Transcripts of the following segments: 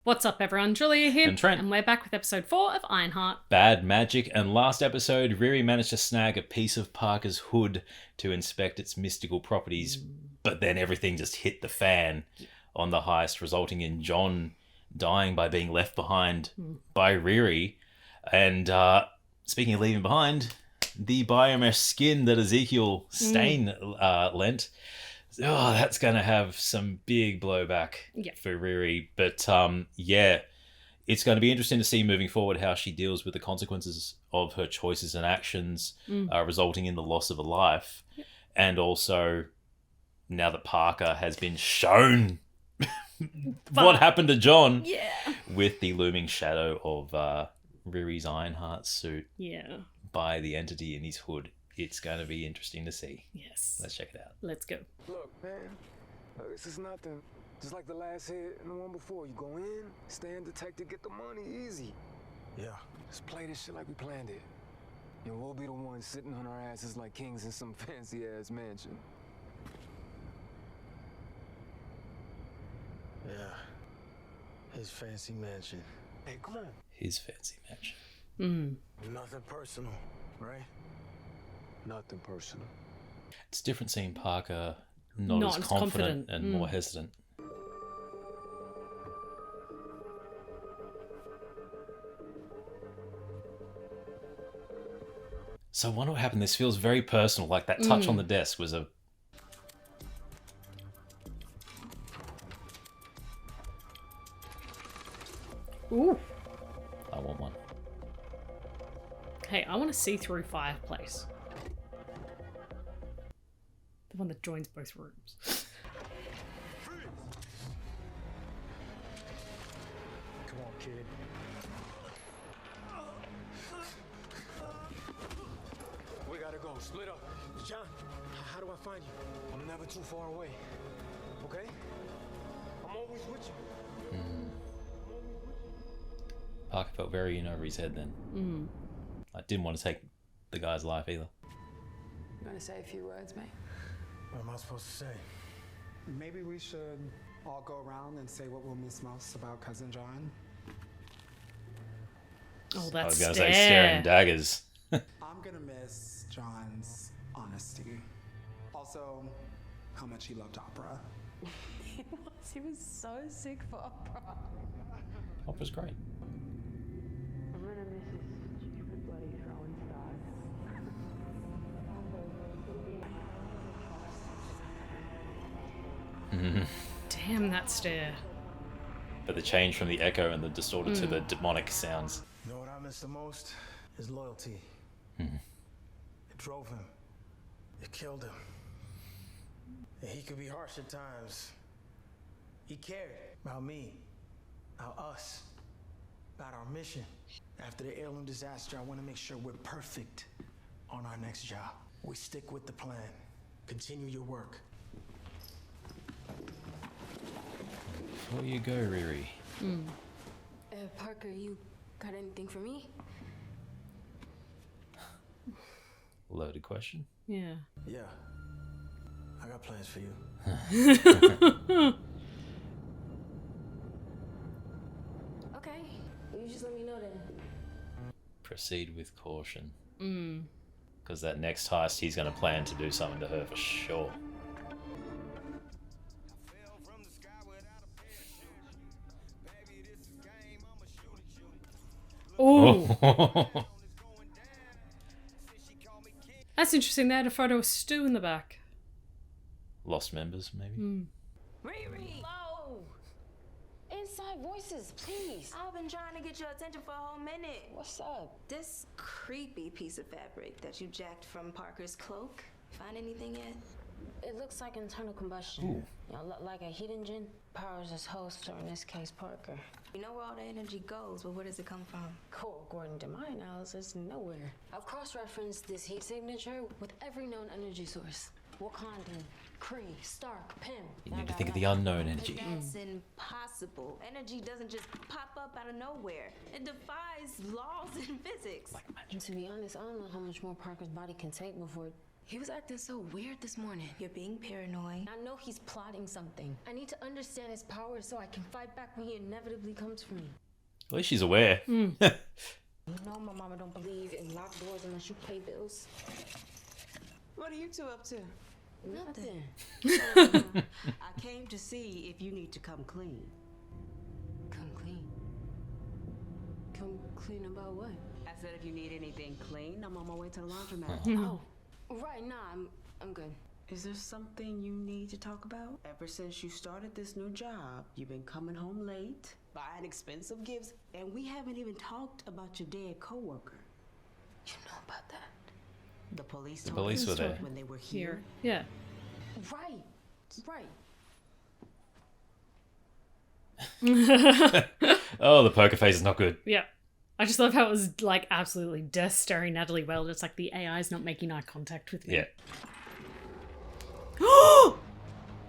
What's up, everyone? Julia here, And Trent. and we're back with episode 4 of Ironheart. Bad magic, and last episode, Riri managed to snag a piece of Parker's hood to inspect its mystical properties, but then everything just hit the fan on the heist, resulting in John dying by being left behind by Riri. And speaking of leaving behind, the biomesh skin that Ezekiel Stain lent. Oh, that's going to have some big blowback for Riri. But yeah, it's going to be interesting to see moving forward how she deals with the consequences of her choices and actions, resulting in the loss of a life. Yep. And also, now that Parker has been shown what happened to John with the looming shadow of Riri's Ironheart suit by the entity in his hood. It's going to be interesting to see. Yes. Let's check it out. Let's go. Look, man. This is nothing. Just like the last hit and the one before. You go in, stay undetected, get the money easy. Yeah. Just play this shit like we planned it. And we'll be the ones sitting on our asses like kings in some fancy-ass mansion. Yeah. His fancy mansion. Hey, come on. His fancy mansion. Nothing personal, right? Nothing personal. It's different seeing Parker not as confident and more hesitant. So I wonder what happened. This feels very personal. Like that touch on the desk was a... Ooh. I want one. Hey, I want a see-through fireplace. The one that joins both rooms. Come on, kid. We gotta go. Split up. John, how do I find you? I'm never too far away. Okay? I'm always with you. Parker felt very in over his head then. I didn't want to take the guy's life either. You want to say a few words, mate? What am I supposed to say? Maybe we should all go around and say what we'll miss most about Cousin John. Oh, I that's was going to say staring daggers. I'm gonna miss John's honesty. Also, how much he loved opera. He was so sick for opera. Opera's great. I'm gonna miss his stupid bloody throwing stars. Damn, that stare. But the change from the echo and the distorted to the demonic sounds. You know what I miss the most? His loyalty. It drove him. It killed him. And he could be harsh at times. He cared about me, about us, about our mission. After the heirloom disaster, I want to make sure we're perfect on our next job. We stick with the plan. Continue your work. Before you go, Riri. Parker, you got anything for me? Loaded question. Yeah. Yeah. I got plans for you. Okay. You just let me know then. Proceed with caution. Because that next heist, he's going to plan to do something to her for sure. Ooh. That's interesting. They had a photo of Stu in the back. Lost members, maybe? Riri! Whoa! Inside voices, please. I've been trying to get your attention for a whole minute. What's up? This creepy piece of fabric that you jacked from Parker's cloak. Find anything yet? It looks like internal combustion. Ooh. You know, like a heat engine powers his host, or in this case, Parker. You know where all the energy goes, but where does it come from? Cool, according to my analysis, nowhere. I've cross-referenced this heat signature with every known energy source. Wakandan, Kree, Stark, Pym. You need to think of the unknown energy. That's impossible. Energy doesn't just pop up out of nowhere. It defies laws in physics. Like magic. And to be honest, I don't know how much more Parker's body can take before He was acting so weird this morning. You're being paranoid. I know he's plotting something. I need to understand his power so I can fight back when he inevitably comes for me. At least she's aware. You know my mama don't believe in locked doors unless you pay bills. What are you two up to? Nothing. I came to see if you need to come clean. Come clean. Come clean about what? I said if you need anything clean, I'm on my way to the laundromat. Oh, right now I'm good. Is there something you need to talk about? Ever since you started this new job, you've been coming home late, buying expensive gifts, and we haven't even talked about your dead coworker. You know about that? The police The told police us were there. when they were here. Yeah. Right. Oh, the poker face is not good. Yeah. I just love how it was like absolutely death staring Natalie Weld. It's like the AI's not making eye contact with me. Yeah.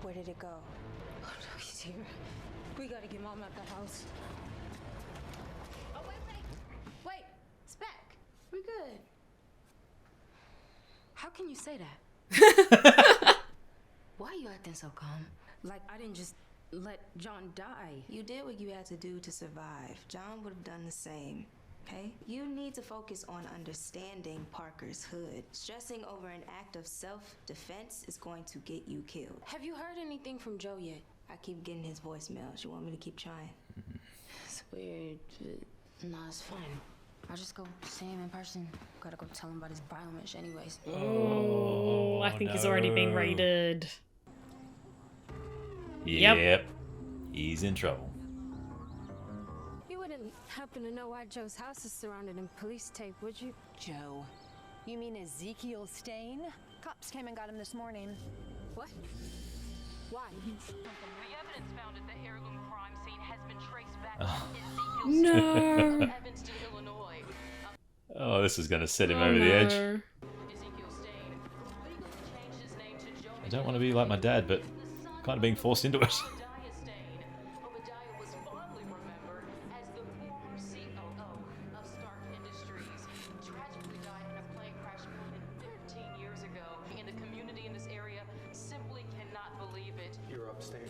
Where did it go? Oh no, he's here. We gotta get Mom out the house. Oh, wait! It's back. We're good. How can you say that? Why are you acting so calm? Like I didn't just let John die. You did what you had to do to survive. John would have done the same. Okay? You need to focus on understanding Parker's hood. Stressing over an act of self-defense is going to get you killed. Have you heard anything from Joe yet? I keep getting his voicemails. You want me to keep trying? It's weird. No, it's fine. I'll just go see him in person. Gotta go tell him about his biomesh anyways. Oh, I think he's already being raided. Yep. He's in trouble. You wouldn't happen to know why Joe's house is surrounded in police tape, would you? Joe. You mean Ezekiel Stain? Cops came and got him this morning. What? Why? The evidence found at the heirloom crime scene has been traced back to Ezekiel No. of Evanston, Illinois. Oh, this is going to set him over the edge. Ezekiel Stain legally changed his name to Joe. I don't want to be like my dad, but kind of being forced into it. Obadiah Stain. Obadiah was fondly remembered as the former COO of Stark Industries. Tragically died in a plane crash more than 13 years ago. And the community in this area simply cannot believe it. You're upstate.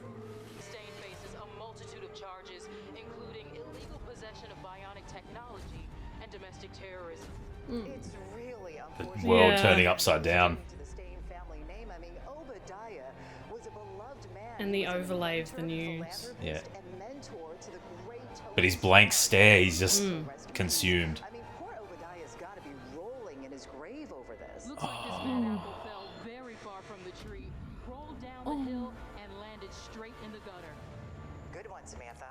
Stain faces a multitude of charges, including illegal possession of bionic technology and domestic terrorism. It's really unfortunate. World turning upside down. To the Stain family name. I mean, Obadiah was a beloved man. And the overlay of the news. Yeah. And mentor to the great But his blank stare, he's just consumed. I mean, poor Obadiah's got to be rolling in his grave over this. Looks like this bad apple fell very far from the tree, rolled down the hill, and landed straight in the gutter. Good one, Samantha.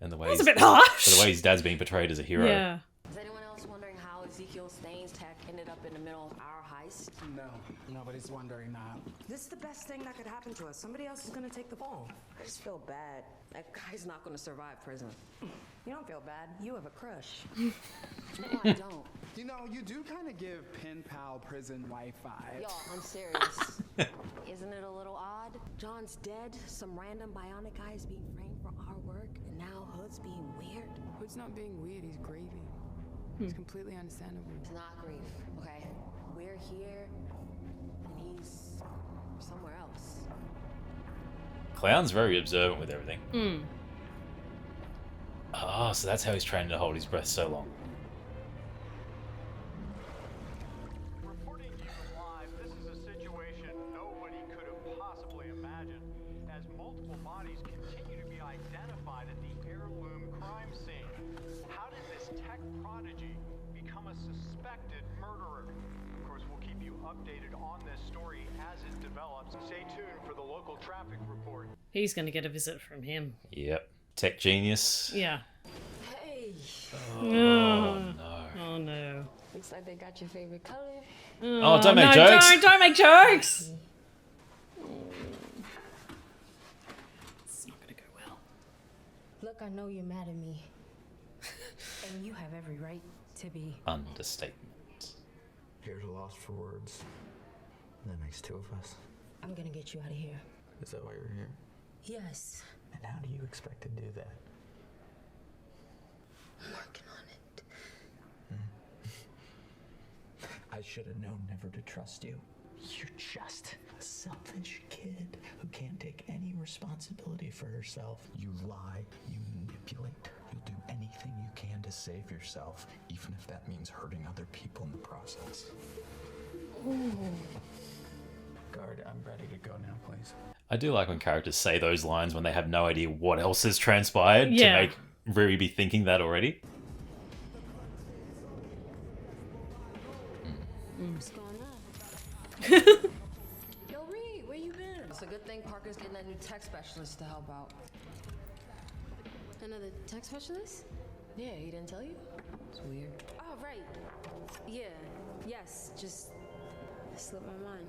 And the way That was a he's- bit harsh. but the way his dad's being portrayed as a hero. Yeah. Is anyone else wondering how Ezekiel Stain's tech ended up in the middle of our heist? No, nobody's wondering that. This is the best thing that could happen to us. Somebody else is gonna take the fall. I just feel bad. That guy's not gonna survive prison. You don't feel bad. You have a crush. No, I don't. You know, you do kind of give pen pal prison wife vibes. Y'all, I'm serious. Isn't it a little odd? John's dead, some random bionic guy is being framed for our work, and now Hood's being weird. Hood's not being weird, he's grieving. It's completely understandable. It's not grief, okay? We're here, and he's somewhere else. Clown's very observant with everything. Oh, so that's how he's training to hold his breath so long. Reporting to you live, this is a situation nobody could have possibly imagined, as multiple bodies continue to be identified at the heirloom crime scene. How did this tech prodigy become a suspected murderer? Of course, we'll keep you updated on this story as it develops. Stay tuned for the local traffic report. He's going to get a visit from him. Yep. Tech genius. Yeah. Hey! Oh, no. Oh, no. Looks like they got your favorite color. Oh, don't make no, jokes. Don't make jokes. It's not going to go well. Look, I know you're mad at me. And you have every right to be. Understatement. You're at a loss for words. That makes two of us. I'm gonna get you out of here. Is that why you're here? Yes. And how do you expect to do that? I'm working on it. I should have known never to trust you. You're just a selfish kid who can't take any responsibility for herself. You lie, you manipulate, you'll do anything you can to save yourself, even if that means hurting other people in the process. Ooh. Guard, I'm ready to go now, please. I do like when characters say those lines when they have no idea what else has transpired to Yeah. make Riri be thinking that already. What's going on? Yo, Reed, where you been? It's a good thing Parker's getting that new tech specialist to help out. Another tech specialist? Yeah, he didn't tell you? It's weird. Oh, right. Yeah. Yes. Just slipped my mind.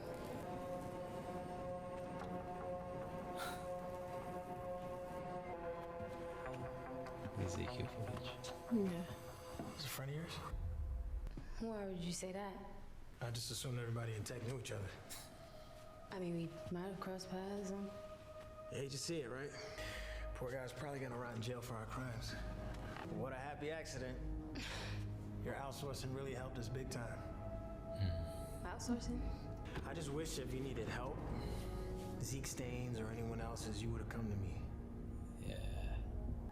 Ezekiel footage. Yeah. Is a friend of yours? Why would you say that? I just assumed everybody in tech knew each other. I mean, we might have crossed paths. You hate to see it, right? Poor guy's probably gonna rot in jail for our crimes. But what a happy accident. Your outsourcing really helped us big time. Outsourcing? I just wish if you needed help, Zeke Staines or anyone else's, you would have come to me. Yeah.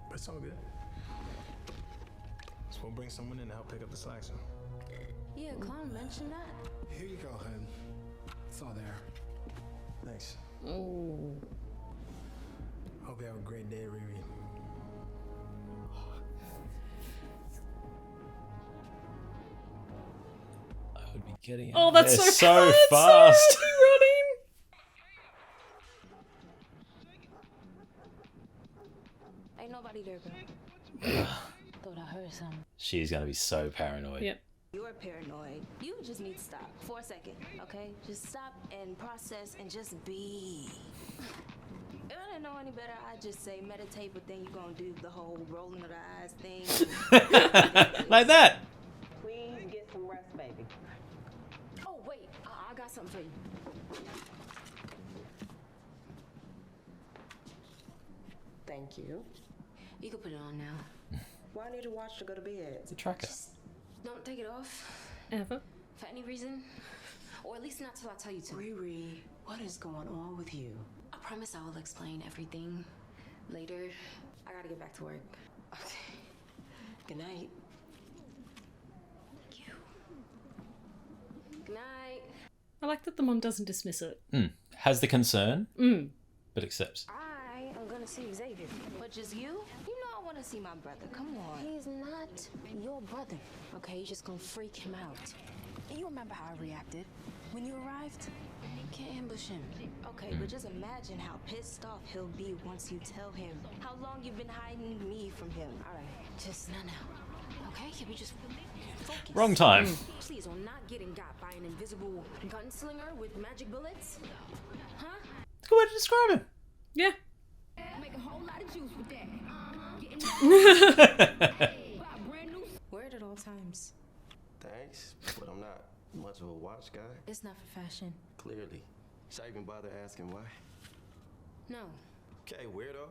But it's all good. So we'll bring someone in to help pick up the slack soon. Yeah, Clown mentioned that. Here you go, hun. It's all there. Thanks. Oh. Hope you have a great day, Riri. I would be getting it. Oh, that's They're so fast. running. Ain't nobody there, bro. Thought I heard something. She's going to be so paranoid. Yep. You're paranoid. You just need to stop for a second, okay? Just stop and process and just be. If I didn't know any better, I'd just say meditate, but then you're gonna do the whole rolling of the eyes thing. Like that. Please get some rest, baby. Oh, wait. I got something for you. Thank you. You can put it on now. Why need to watch to go to bed? It's a tracker. Don't take it off. Ever? For any reason. Or at least not till I tell you to. Riri, what is going on with you? I promise I will explain everything later. I gotta get back to work. Okay. Good night. Thank you. Good night. I like that the mom doesn't dismiss it. Has the concern, but accepts. I am gonna see Xavier. But just you? You know I wanna see my brother. Come on. He's not your brother. Okay, you're just gonna freak him out. You remember how I reacted when you arrived? You can't ambush him. Okay, but just imagine how pissed off he'll be once you tell him how long you've been hiding me from him. Alright, just not now. Okay, can we just focus? Wrong time. Please, on not getting got by an invisible gunslinger with magic bullets? Huh? It's a good way to describe him. Yeah. Make a whole lot of juice with that. Wear it at all times. Thanks, but I'm not much of a watch guy. It's not for fashion. Clearly. Should I even bother asking why? No. Okay, weirdo.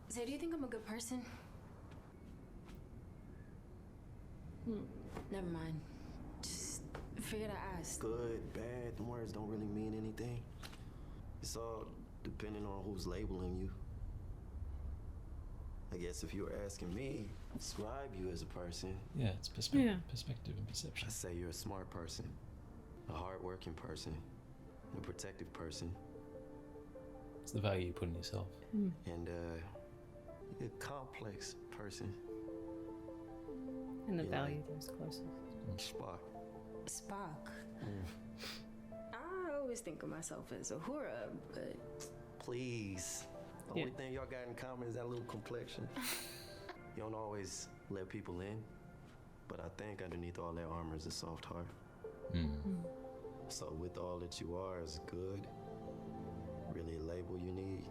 So do you think I'm a good person? Never mind. Just figured I asked. Good, bad, them words don't really mean anything. It's all depending on who's labeling you. I guess if you were asking me, describe you as a person. Yeah, it's perspective and perception. I say you're a smart person, a hardworking person, a protective person. It's the value you put in yourself. And you're a complex person. And the value those closest. Spock. Spock. I always think of myself as a Uhura, but... Please. The only thing y'all got in common is that little complexion. You don't always let people in, but I think underneath all that armor is a soft heart. So with all that you are is good, really a label you need.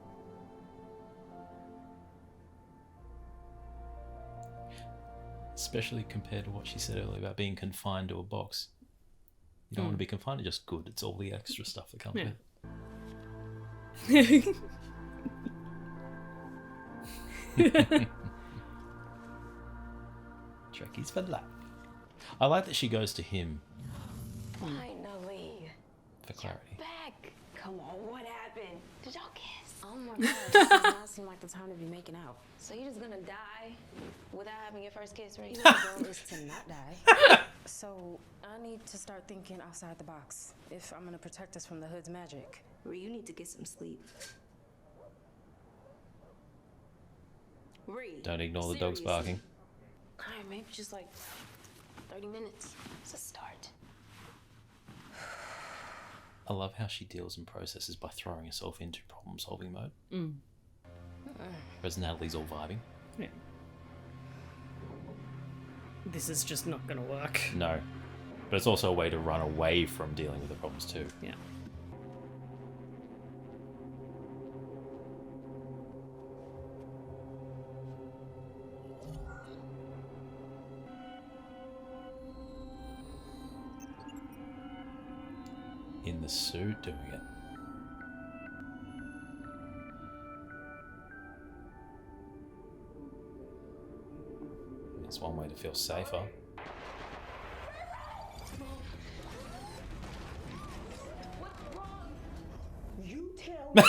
Especially compared to what she said earlier about being confined to a box. You don't want to be confined to just good. It's all the extra stuff that comes with it. Trekkies for life. I like that she goes to him. Finally. for clarity. Back! Come on, what happened? Did y'all kiss? Oh my god, this does not seem like the time to be making out. So you're just gonna die without having your first kiss, right? The goal is to not die. So I need to start thinking outside the box if I'm gonna protect us from the hood's magic. Ree, you need to get some sleep. Ree. Don't ignore the dogs barking. Alright, maybe just like 30 minutes. It's a start. I love how she deals and processes by throwing herself into problem-solving mode. Whereas Natalie's all vibing. Yeah. This is just not going to work. No. But it's also a way to run away from dealing with the problems too. Yeah. In the suit doing it. It's one way to feel safer. You tell me.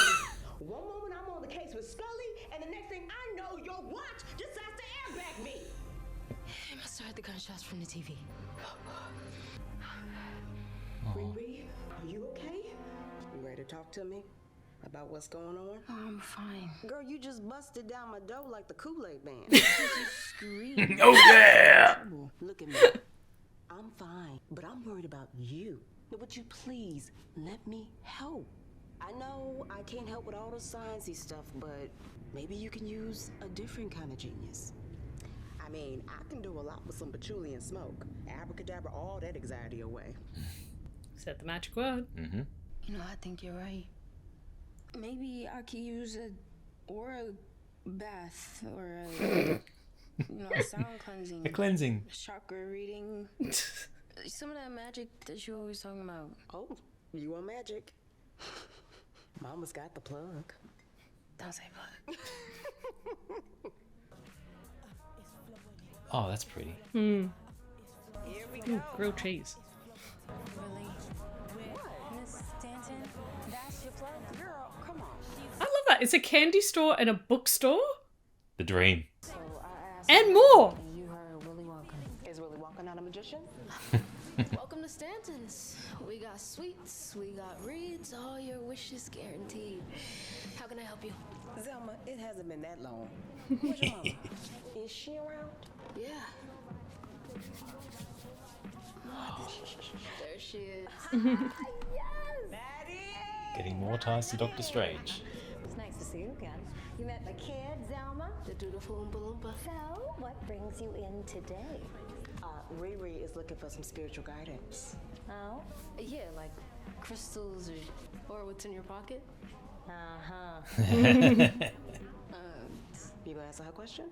One moment I'm on the case with Scully, and the next thing I know, your watch decides to airbag me. I must have heard the gunshots from the TV. Riri, are you okay? You ready to talk to me about what's going on? Oh, I'm fine. Girl, you just busted down my door like the Kool-Aid man. You screamed. Oh yeah! Look at me. I'm fine, but I'm worried about you. Now, would you please let me help? I know I can't help with all the sciencey stuff, but maybe you can use a different kind of genius. I mean, I can do a lot with some patchouli and smoke. Abracadabra all that anxiety away. Said the magic word. Mm-hmm. You know, I think you're right. Maybe I could use a bath or a sound cleansing. A cleansing. Chakra reading. Some of that magic that you're always talking about. Oh, you want magic? Mama's got the plug. Don't say plug. Oh, that's pretty. Ooh, grilled cheese. Really? Miss Stanton? That's your plug? Girl, come on. I love that. It's a candy store and a bookstore. The dream. So I asked And more. And you heard Willy Wonka. Is Willy Wonka not a magician? Welcome to Stanton's. We got sweets, we got reads, all your wishes guaranteed. How can I help you? Zelma, it hasn't been that long. Where's your mama? Is she around? Yeah. There she is. Getting more ties to Doctor Strange. It's nice to see you again. You met my kid, Zelma? The dutiful Oompa Loompa. So, what brings you in today? Riri is looking for some spiritual guidance. Oh? Yeah, like crystals or what's in your pocket. Uh-huh. You gonna answer her question?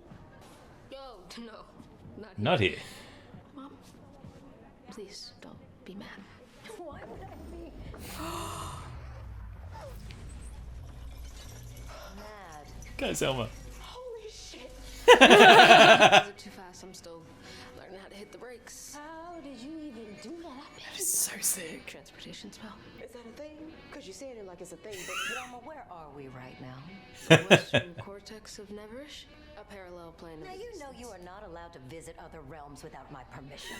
No, not here. Not here. Mom, please don't be mad. Why would I be mad? Go, Selma. Holy shit! Too fast. I'm still learning how to hit the brakes. How did you even do that? That is so sick. Transportation spell. Is that a thing? Because you said it like it's a thing, but Zelma, where are we right now? The western cortex of Neverish, a parallel plane of Now you know existence. you are not allowed to visit other realms without my permission.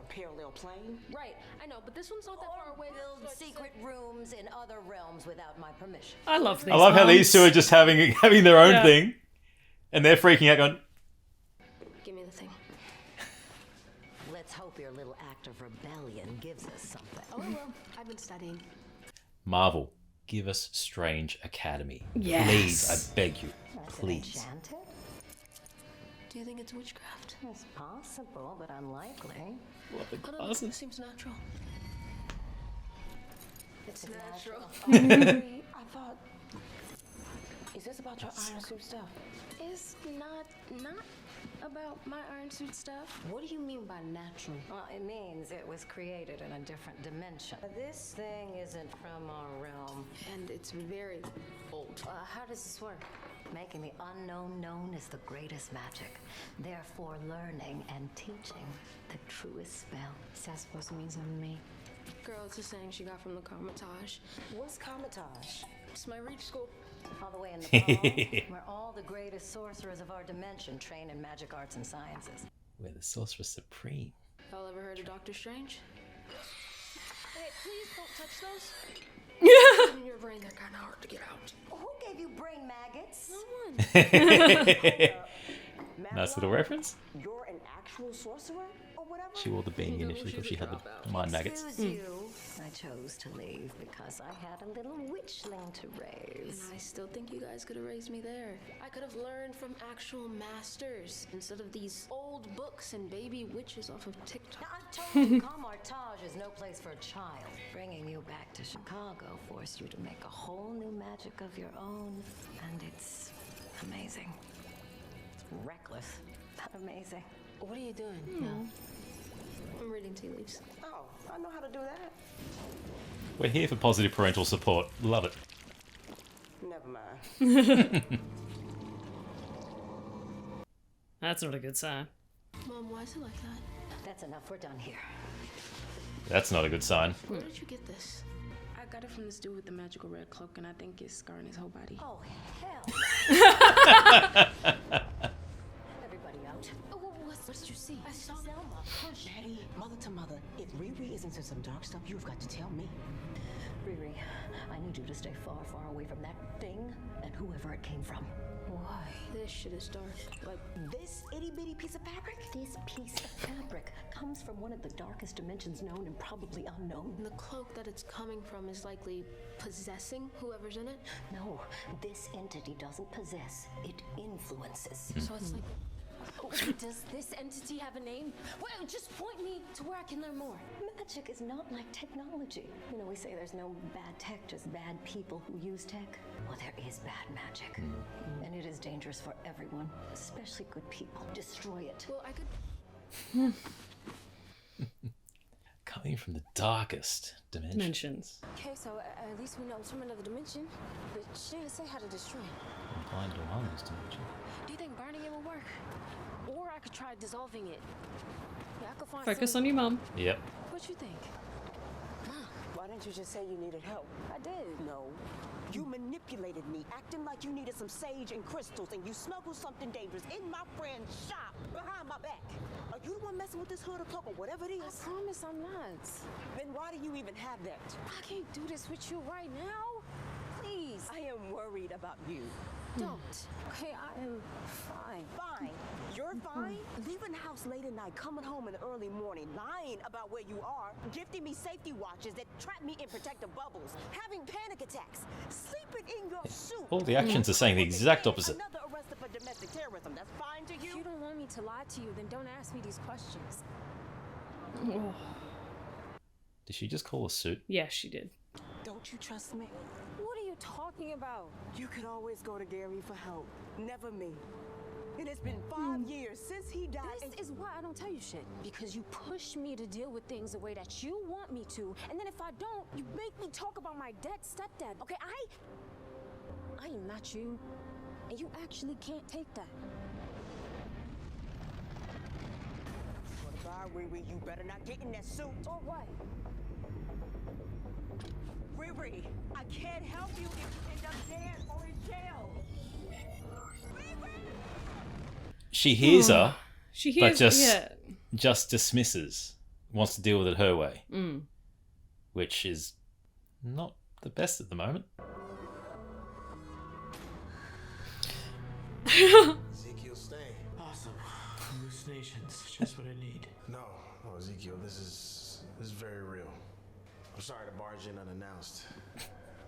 Parallel plane? Right, I know, but this one's not that far away. Build secret rooms in other realms without my permission. I love these. I love how these two are just having their own thing, and they're freaking out, going, Give me the thing. Let's hope your little act of rebellion gives us something. Oh well, I've been studying. Marvel, give us Strange Academy. Yes. Please, I beg you. That's Please. enchanted? Do you think it's witchcraft? It's possible, but unlikely. What the I don't know, cousin? it seems natural. It's natural. Riri, I thought. Is this about your Iron Suit stuff? It's not about my iron suit stuff. What do you mean by natural? Well, it means it was created in a different dimension. This thing isn't from our realm. And it's very old. How does this work? Making the unknown known is the greatest magic. Therefore, learning and teaching the truest spell. Is that supposed to mean something to me? Girl, it's a saying she got from the Comitage. What's Comitage? It's my reach school. All the way in the where all the greatest sorcerers of our dimension train in magic arts and sciences. Where the Sorcerer Supreme. Y'all ever heard of Doctor Strange? Hey, please don't touch those. In your brain, they're kind of hard to get out. Who gave you brain maggots? No one. Nice little reference. You're an actual sorcerer or whatever? She wore the beanie initially because she had the mind maggots. Excuse you. I chose to leave because I had a little witchling to raise. And I still think you guys could have raised me there. I could have learned from actual masters instead of these old books and baby witches off of TikTok. Now, I told you, Comitage is no place for a child. Bringing you back to Chicago forced you to make a whole new magic of your own, and it's amazing. It's reckless, but amazing. What are you doing? No. I'm reading tea leaves. Oh, I know how to do that. We're here for positive parental support. Love it. Never mind. That's not a good sign. Mom, why is it like that? That's enough. We're done here. That's not a good sign. Where did you get this? I got it from this dude with the magical red cloak, and I think it's scarring his whole body. Oh, hell. Everybody out. Oh, what did you see? I saw Selma, push. Daddy, mother to mother, if Riri is into some dark stuff, you've got to tell me. Riri, I need you to stay far, far away from that thing and whoever it came from. Why? This shit is dark. Like, This itty bitty piece of fabric? This piece of fabric comes from one of the darkest dimensions known and probably unknown. the cloak that it's coming from is likely possessing whoever's in it. No, this entity doesn't possess, it influences. So it's like, Does this entity have a name? well, just point me to where I can learn more. Magic is not like technology. You know, we say there's no bad tech, just bad people who use tech. Well, there is bad magic. And it is dangerous for everyone, especially good people. Destroy it. Well, I could. Coming from the darkest dimensions. Okay, so at least we know it's from another dimension. But she didn't say how to destroy it. Implying to harmless dimension. Do you think burning it will work? Or I could try dissolving it. Yeah, I could find Focus on your mum. Yep. What you think? Why didn't you just say you needed help? I did. No. You manipulated me, acting like you needed some sage and crystals, and you smuggled something dangerous in my friend's shop behind my back. Are you the one messing with this hood or cloak or whatever it is? I promise I'm not. Then why do you even have that? I can't do this with you right now. Please. I am worried about you. Don't. Okay, I am fine. Fine. You're fine? Leaving the house late at night, coming home in the early morning, lying about where you are, gifting me safety watches that trap me in protective bubbles, having panic attacks, sleeping in your suit. All the actions are saying the exact opposite. Another arrested for domestic terrorism. That's fine to If you? you don't want me to lie to you, then don't ask me these questions. Did she just call a suit? Yeah, she did. Don't you trust me? What are you talking about? You could always go to Gary for help. Never me. And it's been 5 years since he died. This is why I don't tell you shit. Because you push me to deal with things the way that you want me to. And then if I don't, you make me talk about my dead stepdad. Okay, I am not you. And you actually can't take that. Goodbye, Riri. You better not get in that suit. Or what? Riri, I can't help you if you end up dead or in jail. She hears her, She but hears, just dismisses. Wants to deal with it her way. Mm. Which is not the best at the moment. Ezekiel, stay. Awesome. Hallucinations. Just what I need. No, Ezekiel, this is very real. I'm sorry to barge in unannounced.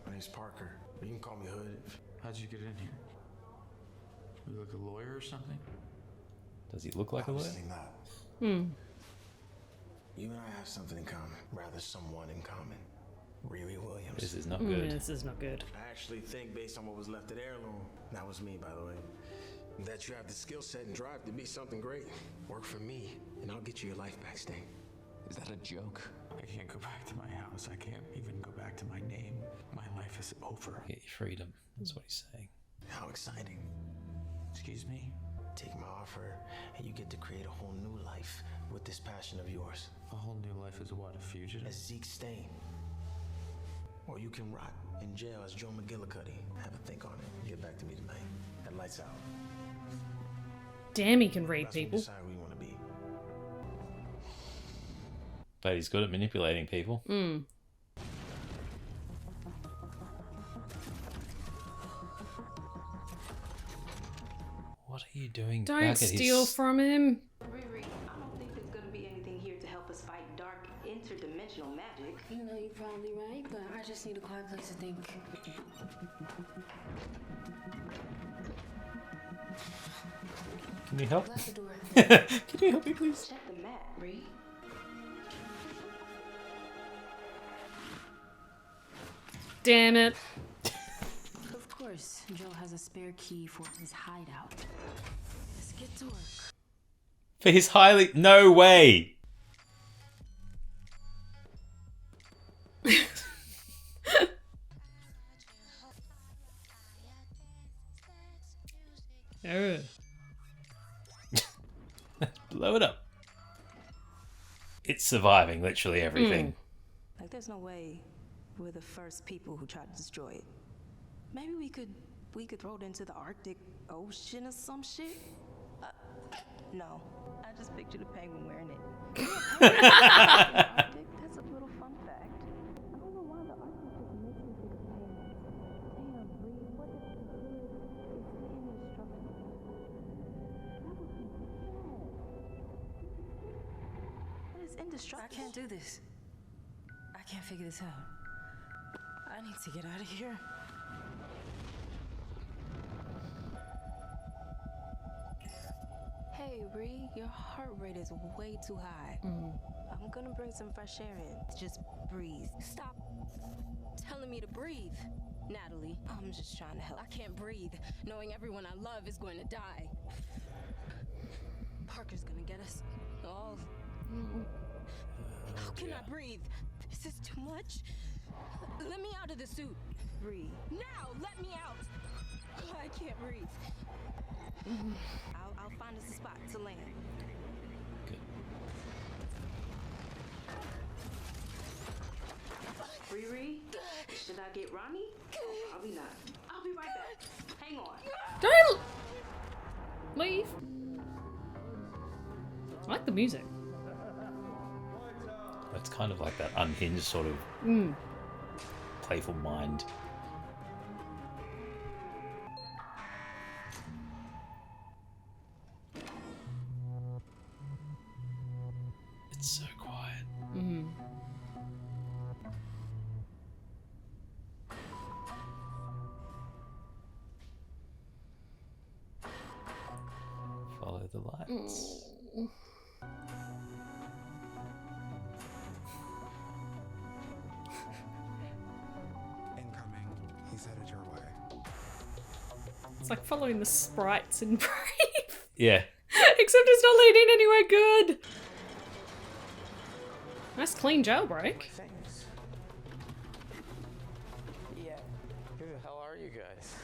My name's Parker. You can call me Hood. How'd you get in here? You look a lawyer or something? Does he look like a lawyer? Obviously not. Hmm. You and I have something in common. Rather, someone in common. Riri Williams. This is not good. This is not good. I actually think, based on what was left at Heirloom, that was me, by the way, that you have the skill set and drive to be something great. Work for me, and I'll get you your life back, Sting. Is that a joke? I can't go back to my house. I can't even go back to my name. My life is over. Get your freedom. That's what he's saying. How exciting. Excuse me? take my offer, and you get to create a whole new life with this passion of yours. A whole new life is what, a fugitive? As Zeke Stain. Or you can rot in jail as Joe McGillicuddy. Have a think on it. Get back to me tonight. At lights out. Damn, he can read That's when we people. decide where we want to be. But he's good at manipulating people. What are you doing? Don't back at steal his... from him. Riri, I don't think there's gonna be anything here to help us fight dark interdimensional magic. You know, you're probably right, but I just need a quiet place to think. Can you help? Lock the door. Can you help me, please? Check the mat, Riri. Damn it. Of course, Joe has a spare key for his hideout. Let's get to work. For his highly... No way! Ugh. Blow it up. It's surviving literally everything. Like, there's no way we're the first people who tried to destroy it. Maybe we could throw it into the Arctic Ocean or some shit. No, I just pictured a penguin wearing it. Arctic? That's a little fun fact. I don't know why the Arctic just makes me think of penguins. Damn, Bree, what if the hood is indestructible? That would be bad. What is indestructible? I can't do this. I can't figure this out. I need to get out of here. Hey, Ree, your heart rate is way too high. I'm gonna bring some fresh air in. Just breathe. Stop telling me to breathe, Natalie. I'm just trying to help. I can't breathe, knowing everyone I love is going to die. Parker's gonna get us all. How can I breathe? This is too much. Let me out of the suit. Breathe. Now, let me out. I can't breathe. I'll find us a spot to land. Good. Riri, should I get Ronnie? Probably not. I'll be right back. Hang on. Don't leave. I like the music. It's kind of like that unhinged sort of playful mind. It's so quiet. Follow the lights. Incoming. He's headed your way. It's like following the sprites in Brave. Yeah. Except it's not leading anywhere good. Nice clean jailbreak. Thanks. Yeah. Who the hell are you guys?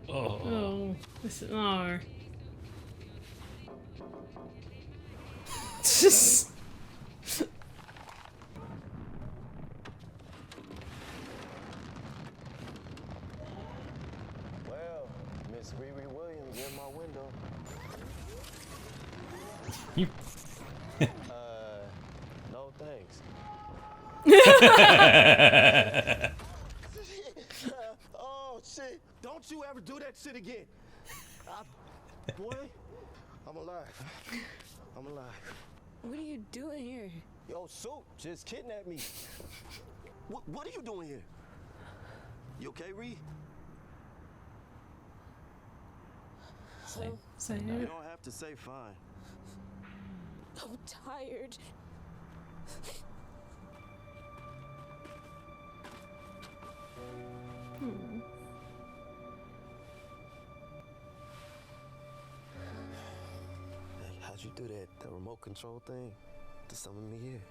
Oh. This is... No. It's just... Well, Miss Riri Williams in my window. You... No thanks. Oh shit! Don't you ever do that shit again. Boy, I'm alive. I'm alive. What are you doing here? Yo, Soup just kidnapped me. What are you doing here? You okay, Ree? Say You it. don't have to say fine. I'm tired. Hey, how'd you do that remote control thing to summon me here?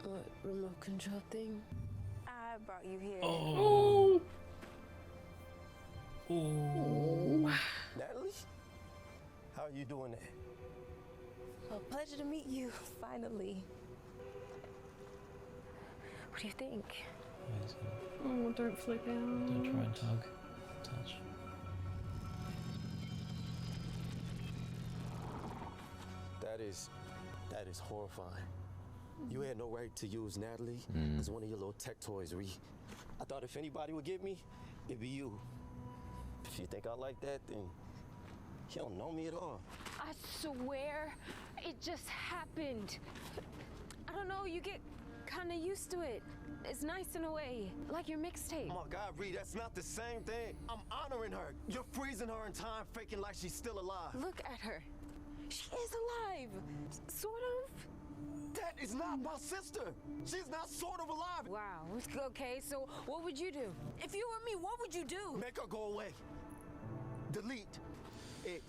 What remote control thing? I brought you here. Oh. Natalie? How are you doing that? Well, pleasure to meet you, finally. What do you think? Oh, don't flip out. Don't try and touch. That is horrifying. You had no right to use Natalie as one of your little tech toys, Ree. I thought if anybody would get me, it'd be you. If you think I like that, then you don't know me at all. I swear, it just happened. I don't know, you get kind of used to it. It's nice in a way, like your mixtape. Oh my God, Ree, that's not the same thing. I'm honoring her. You're freezing her in time, faking like she's still alive. Look at her. She is alive, sort of. That is not my sister. She's not sort of alive. Wow, okay, so what would you do? If you were me, what would you do? Make her go away. Delete it.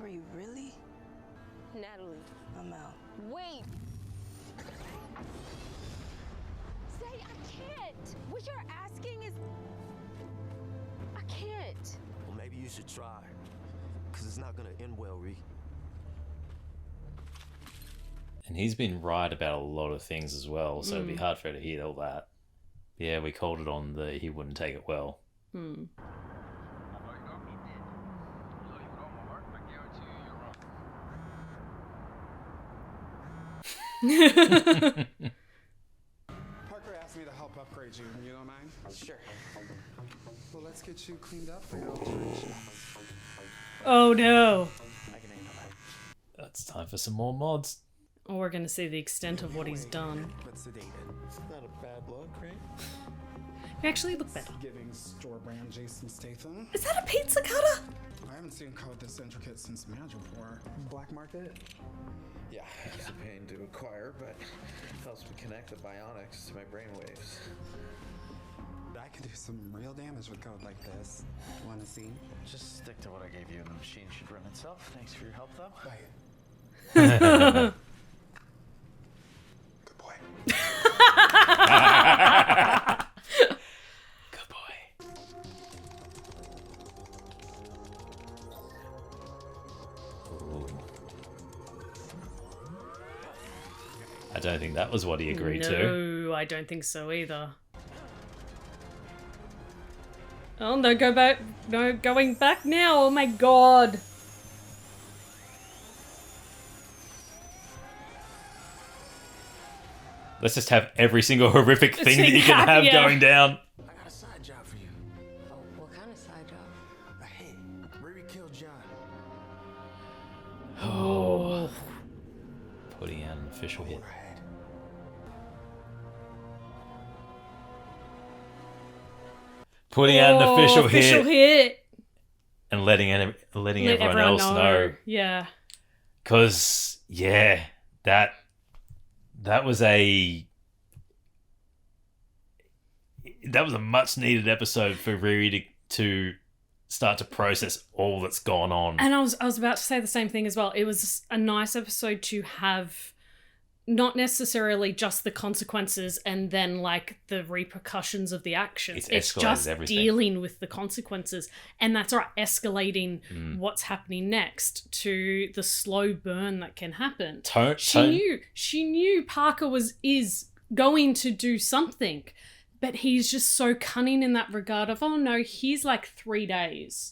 Are you really? Natalie, I'm out. Wait! Say, I can't! What you're asking is... I can't. Well, maybe you should try. Because it's not going to end well, Ree. And he's been right about a lot of things as well, so it'd be hard for her to hear all that. Yeah, we called it on the he wouldn't take it well. Parker asked me to help upgrade you. You don't mind? Sure. Well, let's get you cleaned up for your alteration. Oh no. It's time for some more mods. Oh, we're going to see the extent of what he's done. But sedated. It's not a bad look, right? You actually look better. Giving store brand Jason Statham. Is that a pizza cutter? I haven't seen code this intricate since Madripoor. Black market? Yeah, it's a pain to acquire, but helps me connect the bionics to my brainwaves. I could do some real damage with code like this. Want to see? Just stick to what I gave you and the machine should run itself. Thanks for your help, though. Bye. Good boy. Good boy. Ooh. I don't think that was what he agreed to. No, I don't think so either. Oh, no, go back. No, going back now. Oh my god. Let's just have every single horrific thing that you can have going down. I got a side job for you. Oh, what kind of side job? A hit. Riri killed John. Oh. Putting out an official hit. Putting out an official hit. And letting everyone else know. Yeah. Because, yeah, that was a much needed episode for Riri to start to process all that's gone on. And I was about to say the same thing as well. It was a nice episode to have not necessarily just the consequences and then like the repercussions of the actions. It's just everything. Dealing with the consequences, and that's right, escalating what's happening next to the slow burn that can happen. She knew Parker is going to do something, but he's just so cunning in that regard of, oh no, here's like 3 days.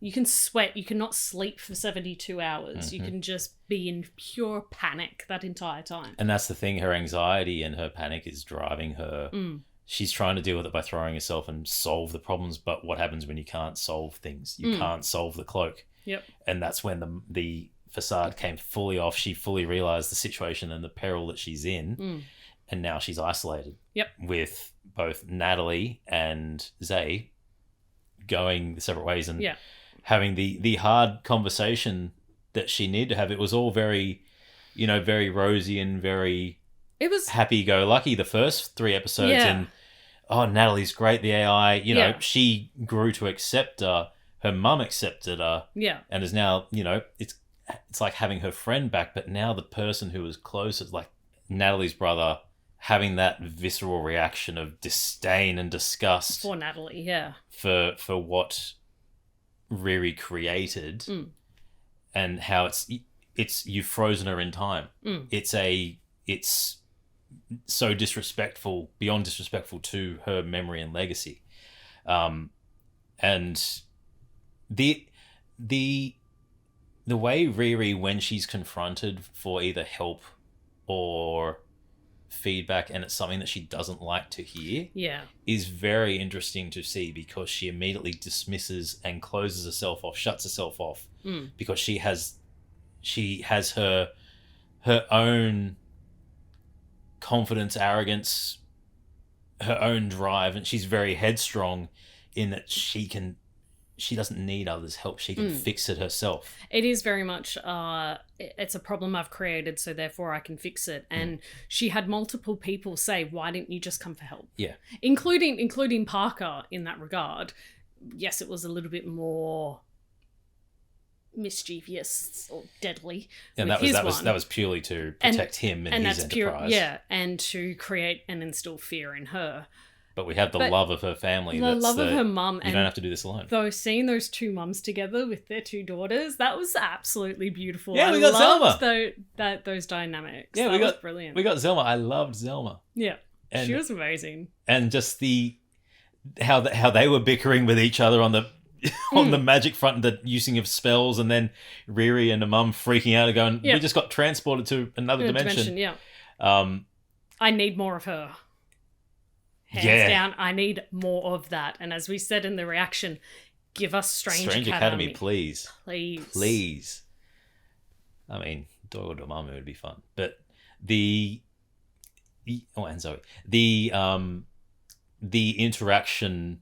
You can sweat, you cannot sleep for 72 hours. You can just be in pure panic that entire time. And that's the thing, her anxiety and her panic is driving her. She's trying to deal with it by throwing herself and solve the problems, but what happens when you can't solve things? You can't solve the cloak. Yep. And that's when the facade came fully off. She fully realised the situation and the peril that she's in. And now she's isolated. Yep. With both Natalie and Zay going separate ways and having the hard conversation that she needed to have. It was all very, very rosy and very happy-go-lucky the first 3 episodes. And, oh, Natalie's great, the AI. She grew to accept her. Her mum accepted her. Yeah. And is now, it's like having her friend back, but now the person who was closest, like Natalie's brother, having that visceral reaction of disdain and disgust for Natalie, yeah, for what Riri created, and how it's you've frozen her in time. It's so disrespectful, beyond disrespectful to her memory and legacy, and the way Riri, when she's confronted for either help or feedback, and it's something that she doesn't like to hear, is very interesting to see, because she immediately dismisses and closes herself off, shuts herself off, because she has her own confidence, arrogance, her own drive, and she's very headstrong in that she doesn't need others' help. She can fix it herself. It is very much, it's a problem I've created, so therefore I can fix it. And she had multiple people say, why didn't you just come for help? Yeah. Including Parker in that regard. Yes, it was a little bit more mischievous or deadly. And that was purely to protect him and his enterprise. And to create and instill fear in her. But we have the love of her family. The love of her mum. You don't have to do this alone. Though seeing those two mums together with their two daughters, that was absolutely beautiful. Yeah, we got Zelma. Those dynamics. Yeah, that was brilliant. We got Zelma. I loved Zelma. Yeah, she was amazing. And just how they were bickering with each other on the on the magic front, and the using of spells, and then Riri and the mum freaking out and going, we just got transported to another dimension. I need more of her. Hands down, I need more of that. And as we said in the reaction, give us Strange Academy, please. Please. I mean, Doyle Dormammu would be fun. But and Zoe. The interaction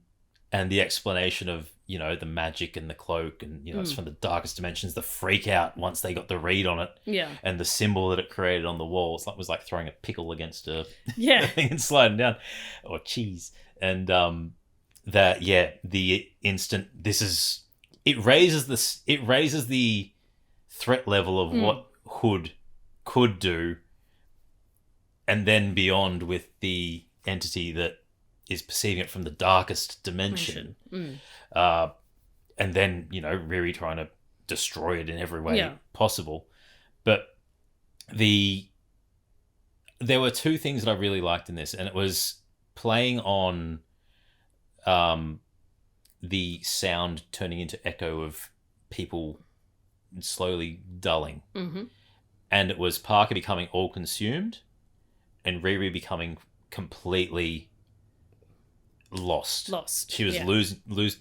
and the explanation of, the magic and the cloak, and, it's from the darkest dimensions, the freak out once they got the read on it. Yeah. And the symbol that it created on the wall. It was like throwing a pickle against a thing and sliding down. Or cheese. And the instant it raises the threat level of what Hood could do, and then beyond with the entity that is perceiving it from the darkest dimension. And then, Riri trying to destroy it in every way possible. But there were two things that I really liked in this, and it was playing on the sound turning into echo of people slowly dulling. And it was Parker becoming all consumed and Riri becoming completely lost. She was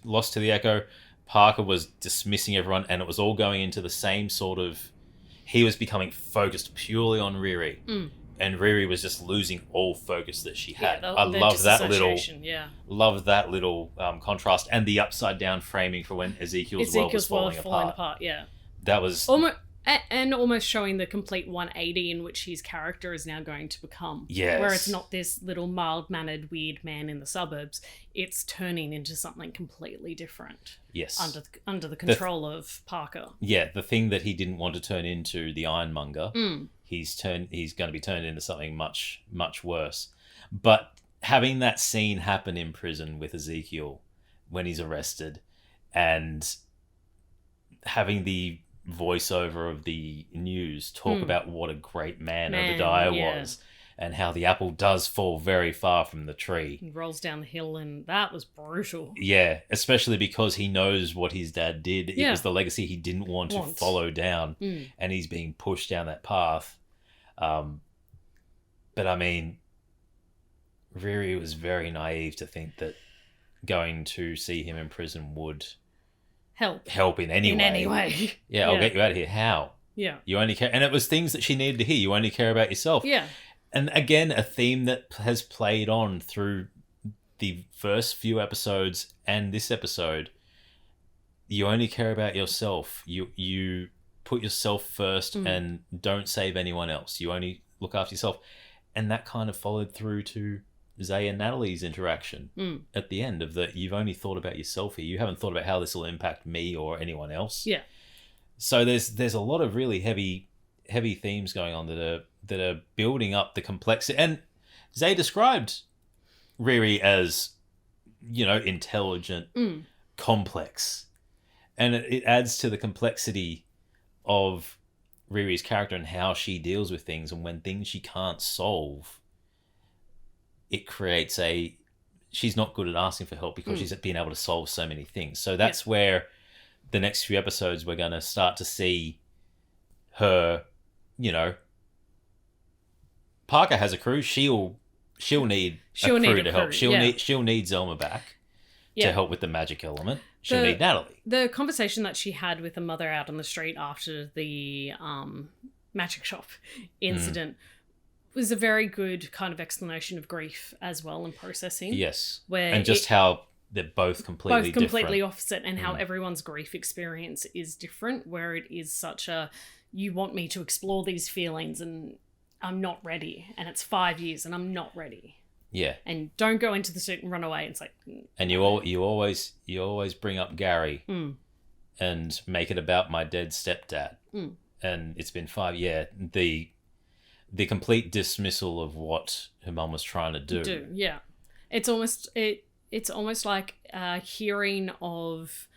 lost to the echo. Parker was dismissing everyone, and it was all going into the same sort of... He was becoming focused purely on Riri, and Riri was just losing all focus that she had. I love that little contrast, and the upside down framing for when Ezekiel's world was falling apart. Yeah, that was almost showing the complete 180 in which his character is now going to become. Yes. Where it's not this little mild-mannered weird man in the suburbs. It's turning into something completely different. Yes. Under the control of Parker. Yeah, the thing that he didn't want to turn into, the Ironmonger, he's going to be turned into something much, much worse. But having that scene happen in prison with Ezekiel when he's arrested, and having the voiceover of the news talk about what a great man Obadiah was, and how the apple does fall very far from the tree. He rolls down the hill, and that was brutal. Yeah, especially because he knows what his dad did. It was the legacy he didn't want to follow down, and he's being pushed down that path. But I mean, Riri was very naive to think that going to see him in prison would help in any way. Yeah, I'll get you out of here. How? Yeah. You only care, and it was things that she needed to hear. You only care about yourself. Yeah. And again, a theme that has played on through the first few episodes and this episode. You only care about yourself. You put yourself first and don't save anyone else. You only look after yourself. And that kind of followed through to Zay and Natalie's interaction at the end of that. You've only thought about yourself here. You haven't thought about how this will impact me or anyone else. Yeah. So there's a lot of really heavy themes going on that are building up the complexity. And They described Riri as, intelligent, complex. And it adds to the complexity of Riri's character and how she deals with things. And when things she can't solve, it creates she's not good at asking for help because she's been able to solve so many things. So that's where the next few episodes we're going to start to see her, Parker has a crew. She'll need a crew to help. She'll need Zelma back to help with the magic element. She'll need Natalie. The conversation that she had with the mother out on the street after the magic shop incident was a very good kind of explanation of grief as well and processing. Yes. And how they're both completely different. Opposite, and how everyone's grief experience is different, where it is such a, you want me to explore these feelings and I'm not ready, and it's 5 years and I'm not ready. Yeah. And don't go into the suit and run away. It's like... And you always bring up Gary and make it about my dead stepdad. And it's been 5 years. The complete dismissal of what her mum was trying to do. Yeah. It's almost like a hearing of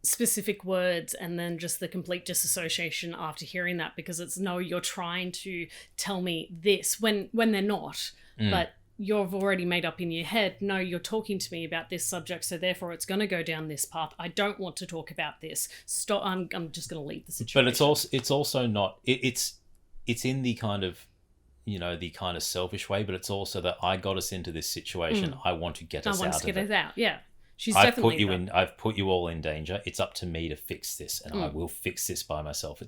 specific words and then just the complete disassociation after hearing that, because it's, no, you're trying to tell me this when they're not. But you've already made up in your head, no, you're talking to me about this subject, so therefore it's going to go down this path. I don't want to talk about this. Stop. I'm just going to leave the situation. But it's also not... It's in the kind of... the kind of selfish way, but it's also that I got us into this situation. I want to get us out of it. I want to get us out, yeah. I've put you all in danger. It's up to me to fix this, and I will fix this by myself.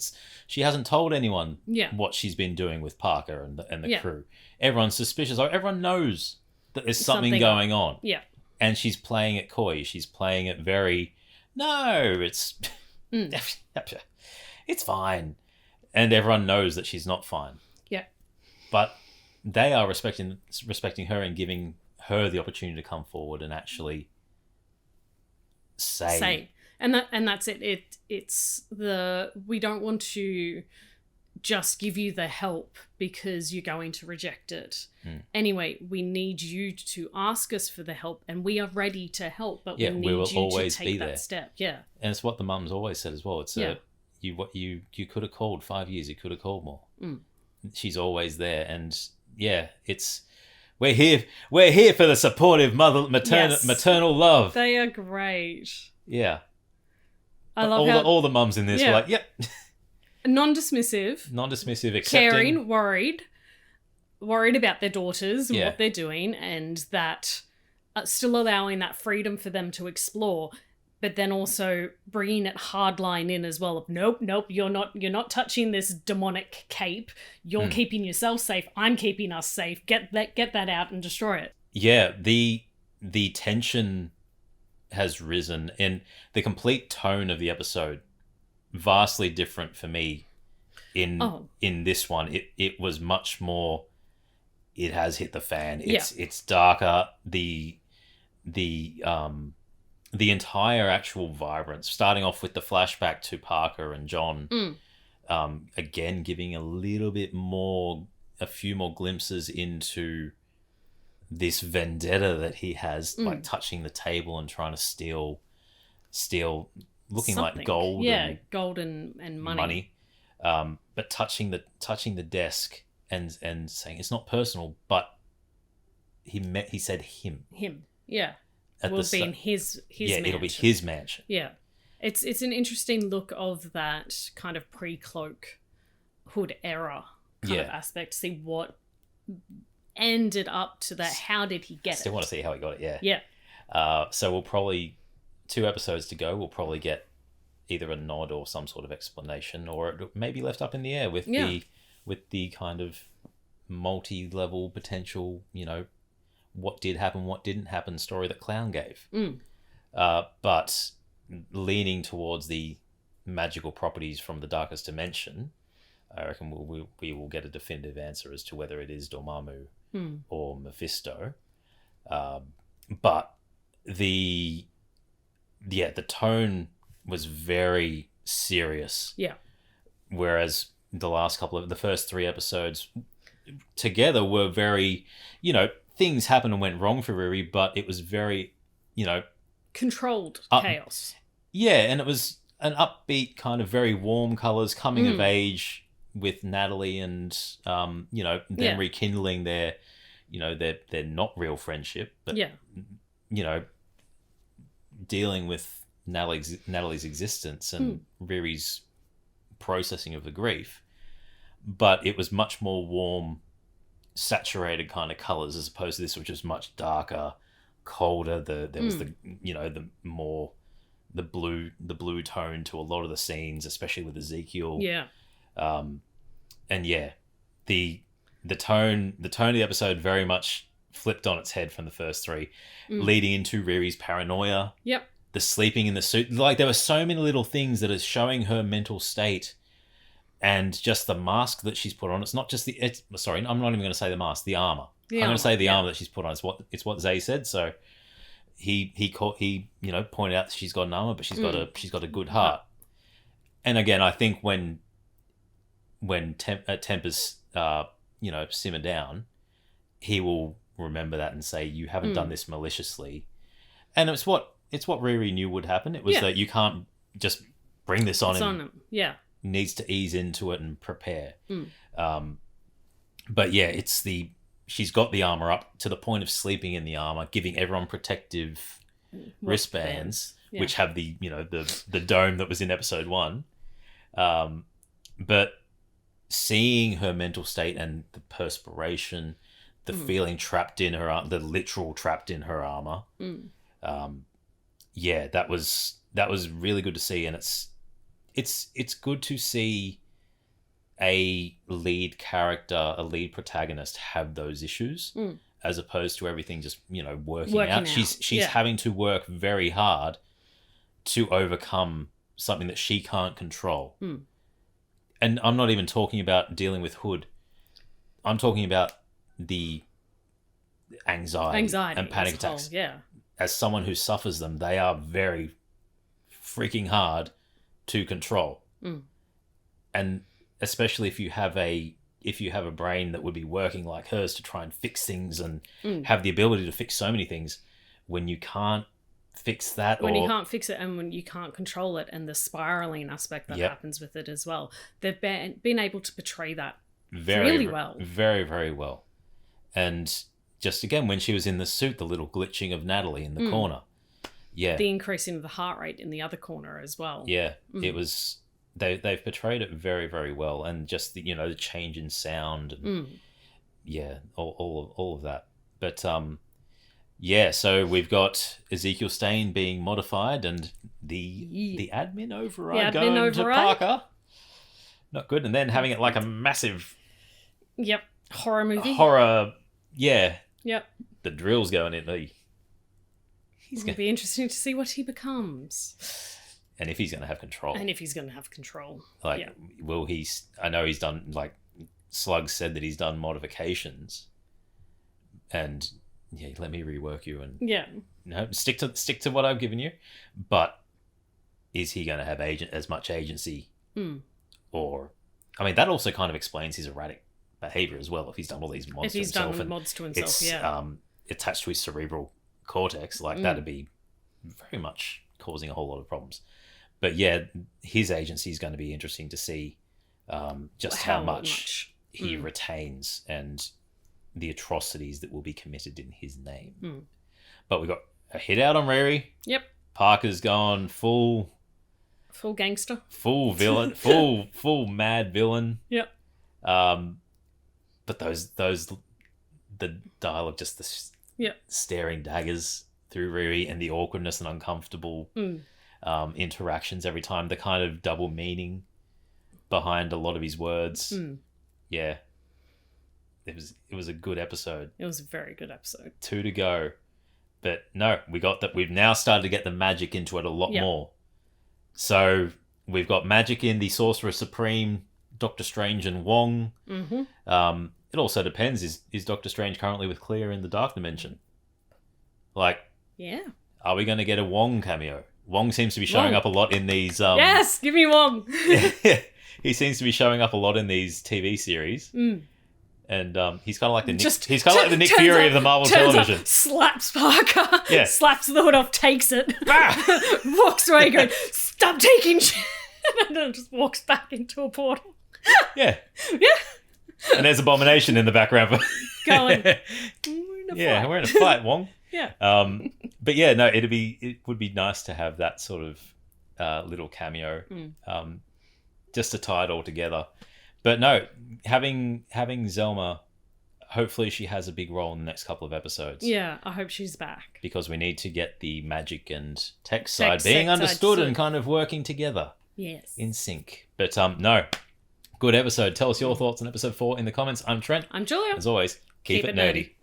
She hasn't told anyone what she's been doing with Parker and the crew. Everyone's suspicious. Everyone knows that there's something going on. Yeah. And she's playing it coy. She's playing it very, no, it's it's fine. And everyone knows that she's not fine. Yeah. But they are respecting her and giving her the opportunity to come forward and actually say. And that's it. It's we don't want to just give you the help because you're going to reject it. Anyway, we need you to ask us for the help, and we are ready to help, but we need you to take that step. Yeah. And it's what the mum's always said as well. It's you could have called 5 years, you could have called more. She's always there, and we're here for the supportive maternal love. They are great. Yeah. I love all the mums in this were like, yep. Non-dismissive, accepting. Caring, worried about their daughters and what they're doing, and that still allowing that freedom for them to explore, but then also bringing it hardline in as well of nope, you're not touching this demonic cape. You're keeping yourself safe. I'm keeping us safe. Get that out and destroy it. Yeah, the tension has risen, and the complete tone of the episode vastly different for me in this one. It was much more, it has hit the fan. It's darker. The entire actual vibrance, starting off with the flashback to Parker and John, again giving a few more glimpses into this vendetta that he has, like touching the table and trying to steal looking something like gold. Yeah, gold and money. But touching the desk and saying it's not personal, but he said him. Yeah. Will be in his mansion. It'll be his mansion. Yeah. It's an interesting look of that kind of pre-cloak hood era kind of aspect. See what ended up to that. How did he get it? Still want to see how he got it, Yeah. So we'll probably 2 episodes to go. We'll probably get either a nod or some sort of explanation, or it may be left up in the air with the kind of multi-level potential, what did happen, what didn't happen story that Clown gave. But leaning towards the magical properties from the darkest dimension, I reckon we will get a definitive answer as to whether it is Dormammu or Mephisto. But the tone was very serious. Yeah. Whereas the first 3 episodes together were very, things happened and went wrong for Riri, but it was very, controlled chaos. Yeah, and it was an upbeat kind of very warm colors, coming of age with Natalie, and them rekindling their not real friendship, but dealing with Natalie's existence and Riri's processing of the grief. But it was much more warm, saturated kind of colors, as opposed to this, which was much darker, colder. There was the blue tone to a lot of the scenes, especially with Ezekiel. Yeah. The tone of the episode very much flipped on its head from the first three, leading into Riri's paranoia. Yep. The sleeping in the suit. Like, there were so many little things that are showing her mental state, and just the mask that she's put on. It's not just sorry, I'm not even going to say the mask, the armor. I'm going to say the armor that she's put on. It's what Zay said. So he pointed out that she's got an armor, but she's got a good heart. And again, I think when tempers simmer down, he will remember that and say, you haven't done this maliciously. And it's what Riri knew would happen. It was that you can't just bring this on him. Yeah. Needs to ease into it and prepare. But yeah, she's got the armor up to the point of sleeping in the armor, giving everyone protective wristbands, which have the dome that was in episode 1. But seeing her mental state and the perspiration, the feeling trapped in her, the literal trapped in her armor. That was really good to see, and it's good to see a lead character, a lead protagonist have those issues, as opposed to everything just working out. She's having to work very hard to overcome something that she can't control. And I'm not even talking about dealing with Hood. I'm talking about the anxiety and panic attacks. As someone who suffers them, they are very freaking hard to control. And especially if you have a brain that would be working like hers to try and fix things and have the ability to fix so many things, when you can't fix that, when you can't fix it, and when you can't control it, and the spiraling aspect that happens with it as well, they've been able to portray that really well, very, very well. And just again, when she was in the suit, the little glitching of Natalie in the corner, the increasing of the heart rate in the other corner as well. It was they've portrayed it very, very well, and just the change in sound, and all of that. But so we've got Ezekiel Stain being modified, and the admin override going to Parker. Not good. And then having it like a massive horror movie. The drill's going in. It'll be interesting to see what he becomes. And if he's going to have control. Will he... I know he's done... Slug said that he's done modifications. And... let me rework you and... stick to what I've given you. But is he going to have as much agency? Or... I mean, that also kind of explains his erratic behavior as well. If he's done all these mods to himself. It's attached to his cerebral cortex, that'd be very much causing a whole lot of problems. But his agency is going to be interesting to see just how much he retains and the atrocities that will be committed in his name. But we got a hit out on Riri. Parker's gone full gangster, full villain, full mad villain. But the dialogue, just the staring daggers through Riri, and the awkwardness and uncomfortable interactions every time, the kind of double meaning behind a lot of his words. It was a good episode. It was a very good episode. 2 to go. But no, we got that. We've now started to get the magic into it a lot more. So we've got magic in the Sorcerer Supreme, Doctor Strange and Wong. It also depends. Is Doctor Strange currently with Clea in the Dark Dimension? Are we going to get a Wong cameo? Wong seems to be showing up a lot in these... yes, give me Wong! He seems to be showing up a lot in these TV series. And he's kind of like the Nick Fury of the Marvel television. Up, slaps Parker. Yeah. Slaps the hood off, takes it. Walks away going, stop taking shit. And then just walks back into a portal. Yeah. Yeah. And there's Abomination in the background. Going. We're in a fight, Wong. Yeah. But yeah, no, it would be nice to have that sort of little cameo, just to tie it all together. But no, having Zelma, hopefully she has a big role in the next couple of episodes. Yeah, I hope she's back. Because we need to get the magic and tech side being understood and kind of working together. Yes. In sync. But no, good episode. Tell us your thoughts on episode 4 in the comments. I'm Trent. I'm Julia. As always, keep it nerdy.